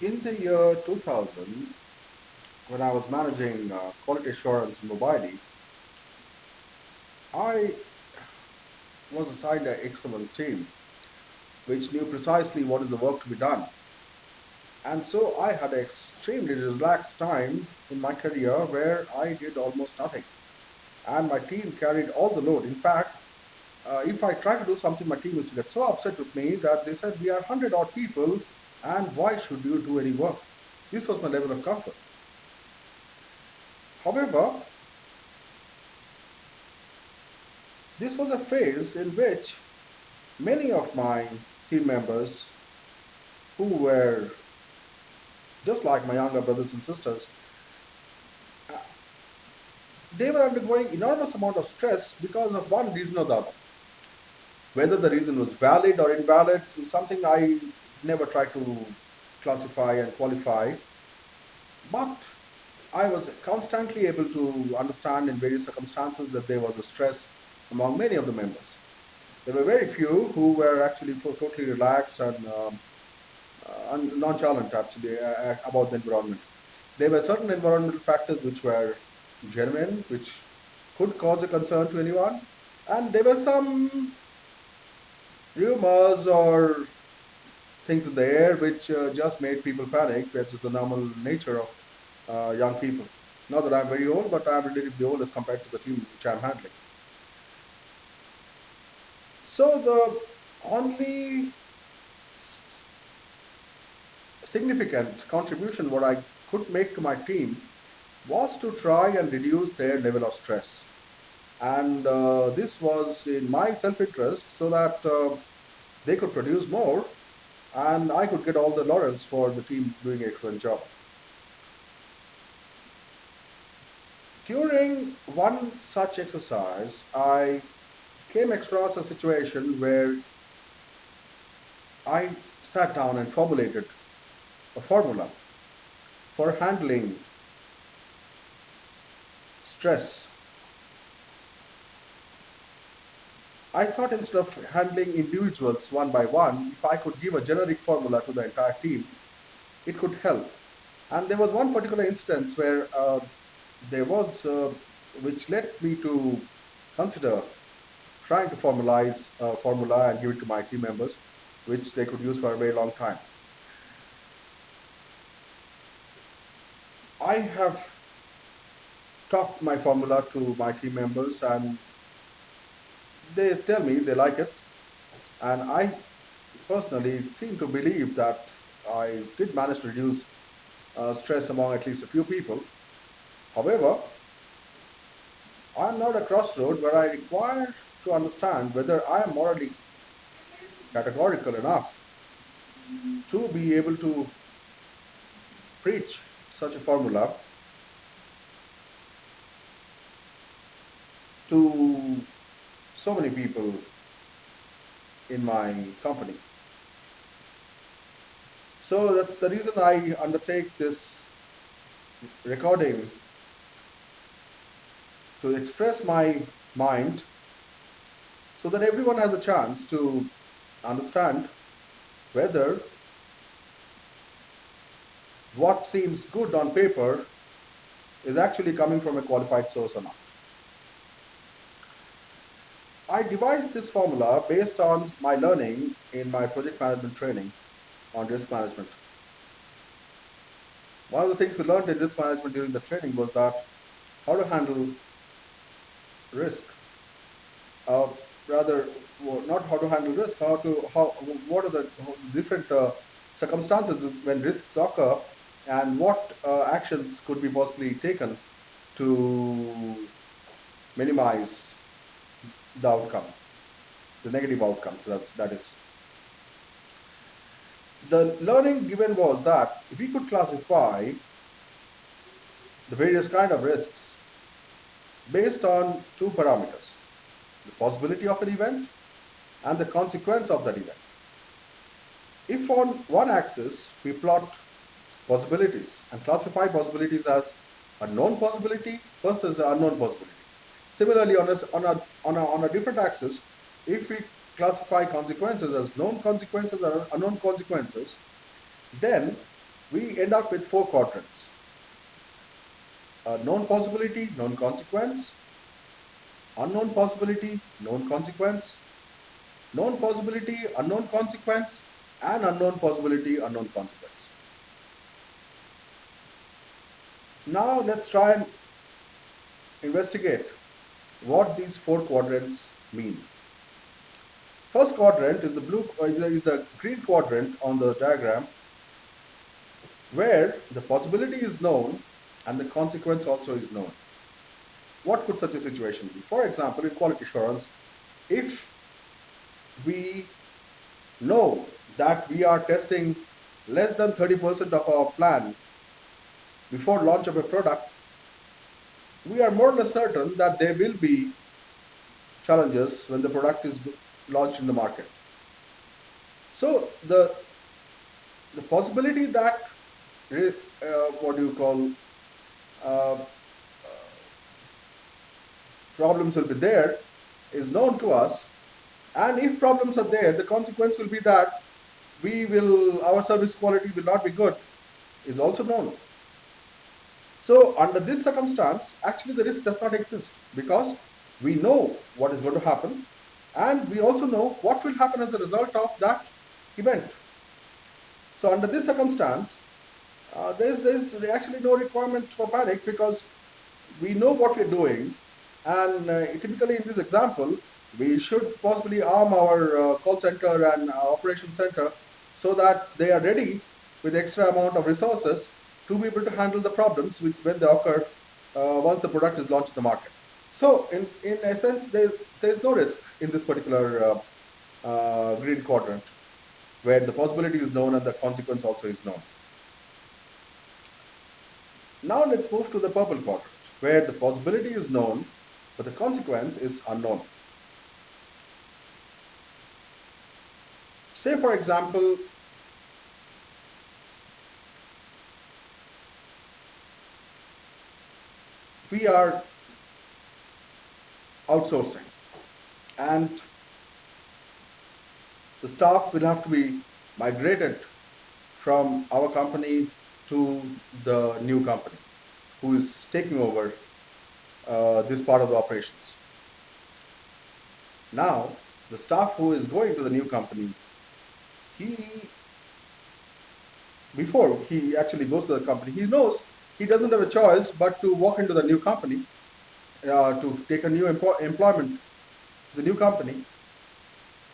In the year 2000, when I was managing quality assurance in Mobile, I was assigned an excellent team which knew precisely what is the work to be done. And so I had an extremely relaxed time in my career where I did almost nothing. And my team carried all the load. In fact, if I try to do something, my team used to get so upset with me that they said, "We are 100 odd people, and why should you do any work?" This was my level of comfort. However, this was a phase in which many of my team members who were just like my younger brothers and sisters, uh, they were undergoing enormous amount of stress because of one reason or the other. Whether the reason was valid or invalid is something I never tried to classify and qualify, but I was constantly able to understand in various circumstances that there was a stress among many of the members. There were very few who were actually totally relaxed and nonchalant actually about the environment. There were certain environmental factors which were genuine, which could cause a concern to anyone, and there were some rumors or things in the air which just made people panic, which is the normal nature of young people. Not that I'm very old, but I'm relatively old as compared to the team which I'm handling. So the only significant contribution what I could make to my team was to try and reduce their level of stress. And this was in my self-interest so that they could produce more and I could get all the laurels for the team doing an excellent job. During one such exercise, I came across a situation where I sat down and formulated a formula for handling stress. I thought instead of handling individuals one by one, if I could give a generic formula to the entire team, it could help. And there was one particular instance where there was, which led me to consider trying to formalize a formula and give it to my team members, which they could use for a very long time. I have taught my formula to my team members, and they tell me they like it. And I personally seem to believe that I did manage to reduce stress among at least a few people. However, I'm now at a crossroad where I require to understand whether I am morally categorical enough to be able to preach such a formula to so many people in my company. So that's the reason I undertake this recording to express my mind so that everyone has a chance to understand whether what seems good on paper is actually coming from a qualified source or not. I devised this formula based on my learning in my project management training on risk management. One of the things we learned in risk management during the training was that how to handle risk, uh, rather not how to handle risk, how what are the different circumstances when risks occur, and what actions could be possibly taken to minimize the outcome, the negative outcomes. That is, the learning given was that if we could classify the various kind of risks based on two parameters: the possibility of an event and the consequence of that event. If on one axis we plot possibilities and classify possibilities as a known possibility versus an unknown possibility. Similarly, on a different axis, if we classify consequences as known consequences or unknown consequences, then we end up with four quadrants: known possibility, known consequence; unknown possibility, known consequence; known possibility, unknown consequence; and unknown possibility, unknown consequence. Now let's try and investigate what these four quadrants mean. First quadrant is the green quadrant on the diagram, where the possibility is known and the consequence also is known. What could such a situation be? For example, in quality assurance, if we know that we are testing less than 30% of our plan before launch of a product, we are more or less certain that there will be challenges when the product is launched in the market. So the possibility that what do you call uh, problems will be there is known to us, and if problems are there, the consequence will be that our service quality will not be good, is also known. So under this circumstance, actually the risk does not exist, because we know what is going to happen, and we also know what will happen as a result of that event. So under this circumstance, there's actually no requirement for panic, because we know what we're doing, and typically in this example, we should possibly arm our call center and operation center so that they are ready with extra amount of resources to be able to handle the problems when they occur once the product is launched in the market. So in essence, there's no risk in this particular green quadrant, where the possibility is known and the consequence also is known. Now let's move to the purple quadrant, where the possibility is known, but the consequence is unknown. Say, for example, we are outsourcing, and the staff will have to be migrated from our company to the new company who is taking over this part of the operations. Now, the staff who is going to the new company, before he actually goes to the company, he knows he doesn't have a choice but to walk into the new company to take a new employment to the new company.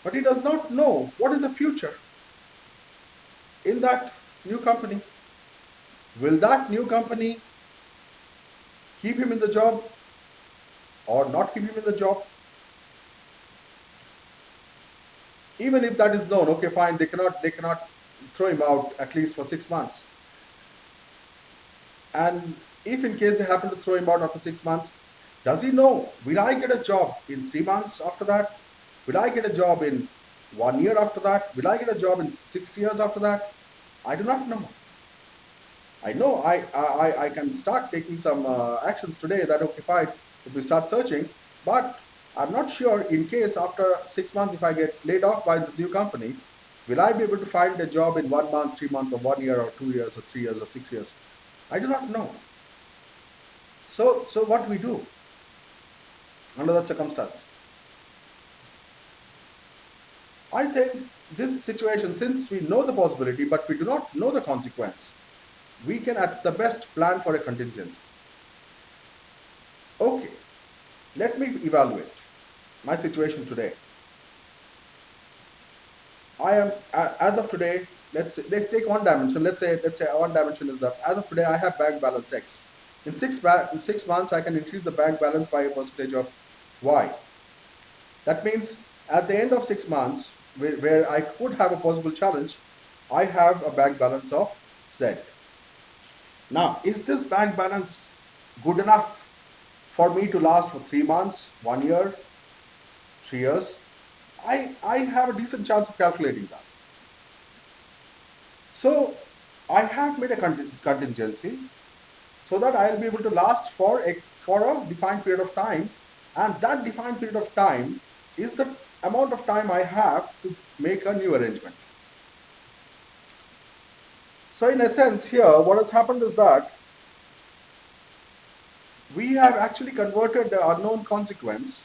But he does not know what is the future in that new company. Will that new company keep him in the job or not keep him in the job? Even if that is known, okay, fine, they cannot throw him out at least for 6 months. And if in case they happen to throw him out after 6 months, does he know, will I get a job in 3 months after that? Will I get a job in 1 year after that? Will I get a job in 6 years after that? I do not know. I know I can start taking some actions today that, okay, fine, if we start searching, but I'm not sure in case after 6 months, if I get laid off by this new company, will I be able to find a job in 1 month, 3 months, or 1 year, or 2 years, or 3 years, or 6 years? I do not know. So what we do under that circumstance? I think this situation, since we know the possibility but we do not know the consequence, we can at the best plan for a contingency. Okay, let me evaluate my situation today. I am as of today. Let's take one dimension. Let's say one dimension is that as of today I have bank balance X. In 6 months I can increase the bank balance by a percentage of Y. That means at the end of 6 months, where I could have a possible challenge, I have a bank balance of Z. Now, is this bank balance good enough for me to last for 3 months, 1 year, 3 years? I have a decent chance of calculating that. So I have made a contingency so that I'll be able to last for a defined period of time, and that defined period of time is the amount of time I have to make a new arrangement. So in a sense here, what has happened is that we have actually converted the unknown consequence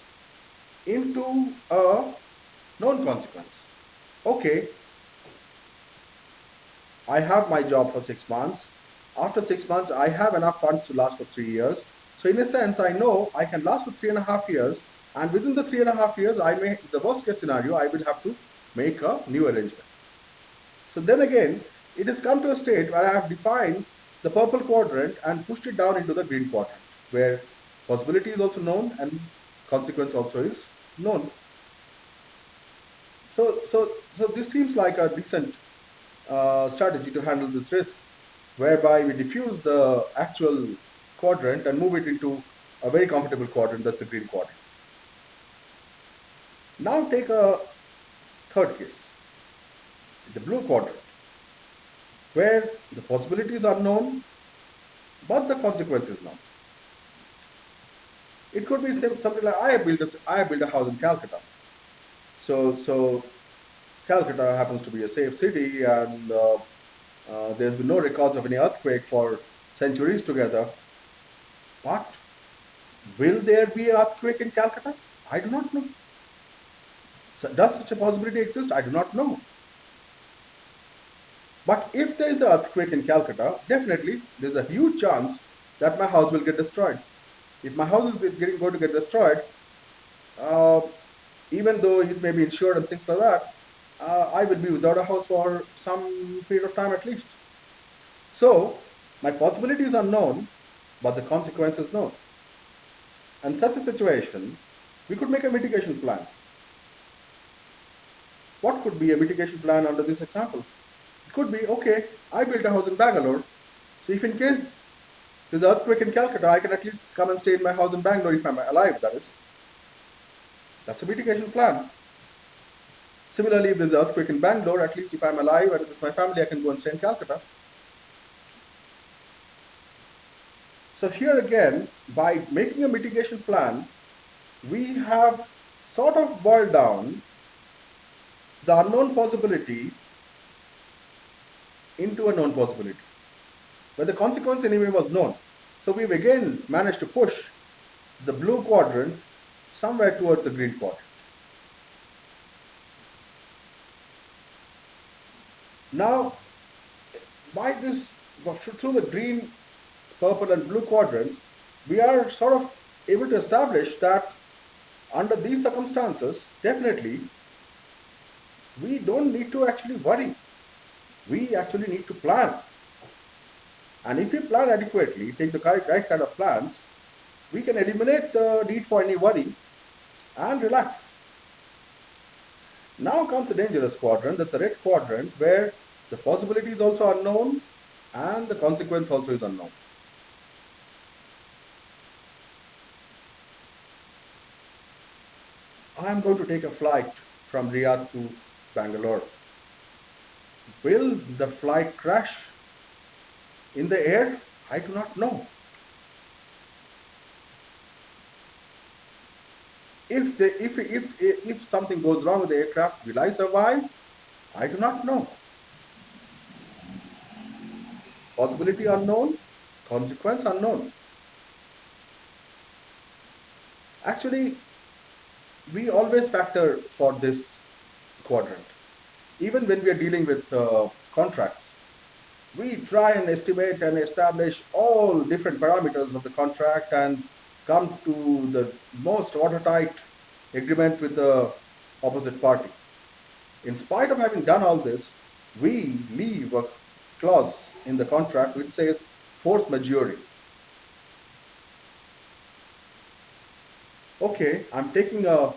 into a known consequence. Okay, I have my job for 6 months. After 6 months, I have enough funds to last for 3 years. So in a sense, I know I can last for 3.5 years, and within the 3.5 years, I may, the worst case scenario, I will have to make a new arrangement. So then again, it has come to a state where I have defined the purple quadrant and pushed it down into the green quadrant, where possibility is also known and consequence also is known. So this seems like a decent strategy to handle this risk, whereby we diffuse the actual quadrant and move it into a very comfortable quadrant, that's the green quadrant. Now take a third case, the blue quadrant, where the possibilities are known, but the consequence is known. It could be something like I have built a house in Calcutta. So Calcutta happens to be a safe city, and there's been no records of any earthquake for centuries together. But will there be an earthquake in Calcutta? I do not know. So does such a possibility exist? I do not know. But if there is an earthquake in Calcutta, definitely there's a huge chance that my house will get destroyed. If my house is going to get destroyed, uh, even though it may be insured and things like that, I will be without a house for some period of time at least. So my possibilities are known, but the consequence is known. And such a situation, we could make a mitigation plan. What could be a mitigation plan under this example? It could be, okay, I built a house in Bangalore, so if in case there's an earthquake in Calcutta, I can at least come and stay in my house in Bangalore if I'm alive, that is. That's a mitigation plan. Similarly, if there's an earthquake in Bangalore, at least if I'm alive and with my family, I can go and stay in Calcutta. So here again, by making a mitigation plan, we have sort of boiled down the unknown possibility into a known possibility, where the consequence anyway was known. So we've again managed to push the blue quadrant somewhere towards the green quadrant. Now, by this, through the green, purple and blue quadrants, we are sort of able to establish that under these circumstances, definitely, we don't need to actually worry. We actually need to plan. And if we plan adequately, take the right kind of plans, we can eliminate the need for any worry and relax. Now comes the dangerous quadrant, that's the red quadrant, where the possibility is also unknown and the consequence also is unknown. I am going to take a flight from Riyadh to Bangalore. Will the flight crash in the air? I do not know. If something goes wrong with the aircraft, will I survive? I do not know. Possibility unknown, consequence unknown. Actually, we always factor for this quadrant. Even when we are dealing with contracts, we try and estimate and establish all different parameters of the contract and come to the most watertight agreement with the opposite party. In spite of having done all this, we leave a clause in the contract which says force majeure. Okay, I'm taking a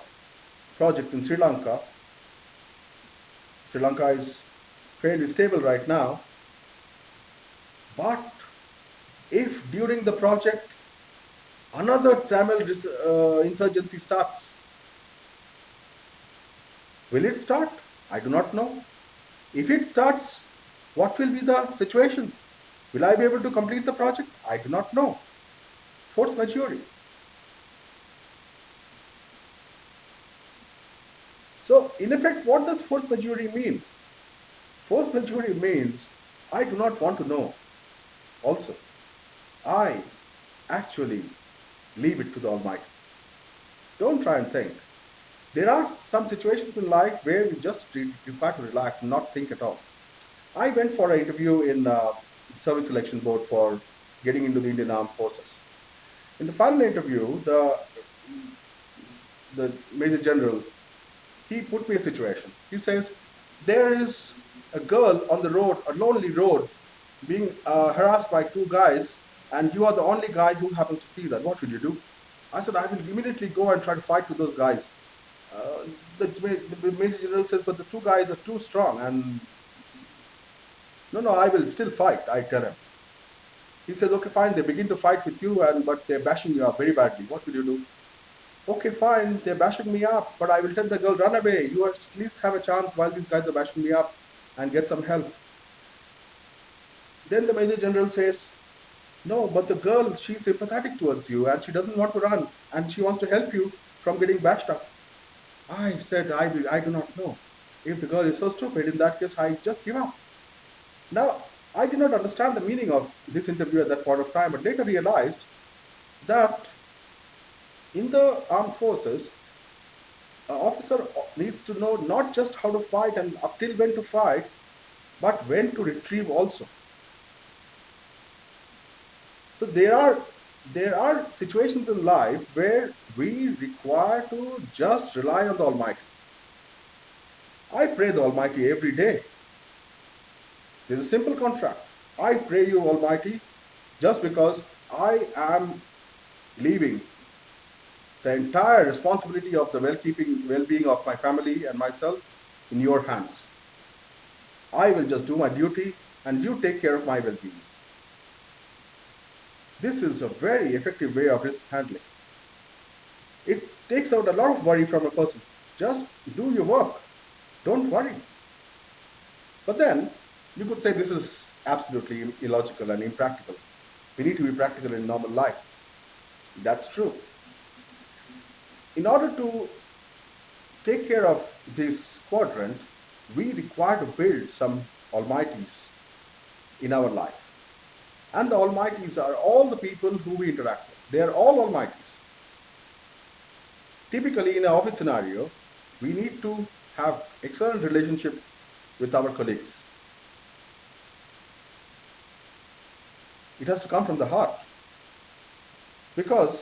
project in Sri Lanka. Sri Lanka is fairly stable right now, but if during the project another Tamil insurgency starts, will it start? I do not know. If it starts, what will be the situation? Will I be able to complete the project? I do not know. Force majeure. So, in effect, what does force majeure mean? Force majeure means I do not want to know. Also, I actually leave it to the Almighty. Don't try and think. There are some situations in life where we just require to relax and not think at all. I went for an interview in Service Selection Board for getting into the Indian Armed Forces. In the final interview, the Major General, he put me a situation. He says, there is a girl on the road, a lonely road, being harassed by two guys, and you are the only guy who happens to see that. What will you do? I said, I will immediately go and try to fight with those guys. Uh, the Major General says, but the two guys are too strong, and no, no, I will still fight, I tell him. He says, okay, fine, they begin to fight with you, but they're bashing you up very badly. What will you do? Okay, fine, they're bashing me up, but I will tell the girl, run away. You at least have a chance while these guys are bashing me up and get some help. Then the Major General says, no, but the girl, she's sympathetic towards you and she doesn't want to run and she wants to help you from getting bashed up. I said, I do not know. If the girl is so stupid, in that case, I just give up. Now, I did not understand the meaning of this interview at that point of time, but later realized that in the armed forces, an officer needs to know not just how to fight and up till when to fight, but when to retrieve also. So there are situations in life where we require to just rely on the Almighty. I pray the Almighty every day. There's a simple contract. I pray you, Almighty, just because I am leaving the entire responsibility of the well-being of my family and myself in your hands. I will just do my duty and you take care of my well-being. This is a very effective way of risk handling. It takes out a lot of worry from a person. Just do your work. Don't worry. But then you could say this is absolutely illogical and impractical. We need to be practical in normal life. That's true. In order to take care of this quadrant, we require to build some almighties in our life. And the almighties are all the people who we interact with. They are all almighties. Typically, in an office scenario, we need to have excellent relationship with our colleagues. It has to come from the heart. Because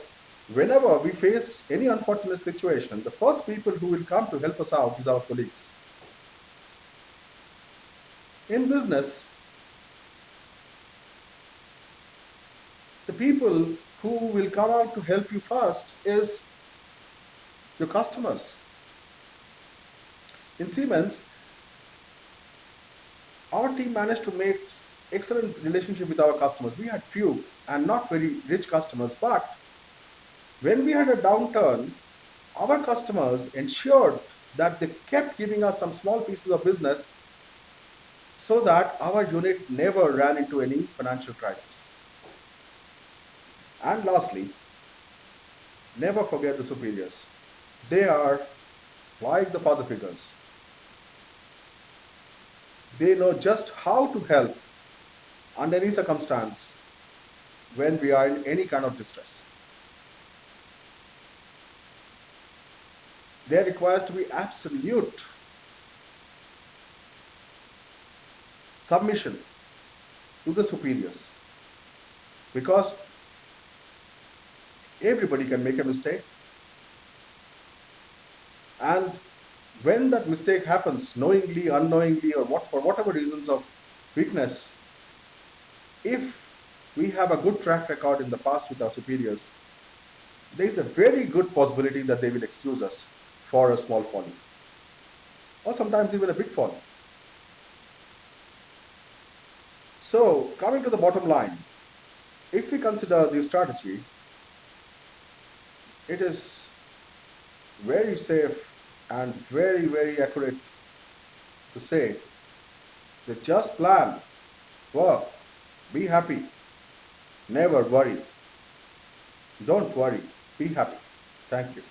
whenever we face any unfortunate situation, the first people who will come to help us out is our colleagues. In business, the people who will come out to help you first is your customers. In Siemens, our team managed to make excellent relationship with our customers. We had few and not very rich customers, but when we had a downturn, our customers ensured that they kept giving us some small pieces of business so that our unit never ran into any financial crisis. And lastly, never forget the superiors. They are like the father figures. They know just how to help under any circumstance when we are in any kind of distress. There requires to be absolute submission to the superiors, because everybody can make a mistake, and when that mistake happens, knowingly, unknowingly, or for whatever reasons of weakness, if we have a good track record in the past with our superiors, there is a very good possibility that they will excuse us for a small folly, or sometimes even a big folly. So, coming to the bottom line, if we consider this strategy, it is very safe and very, very accurate to say that just plan, work, be happy, never worry. Don't worry, be happy. Thank you.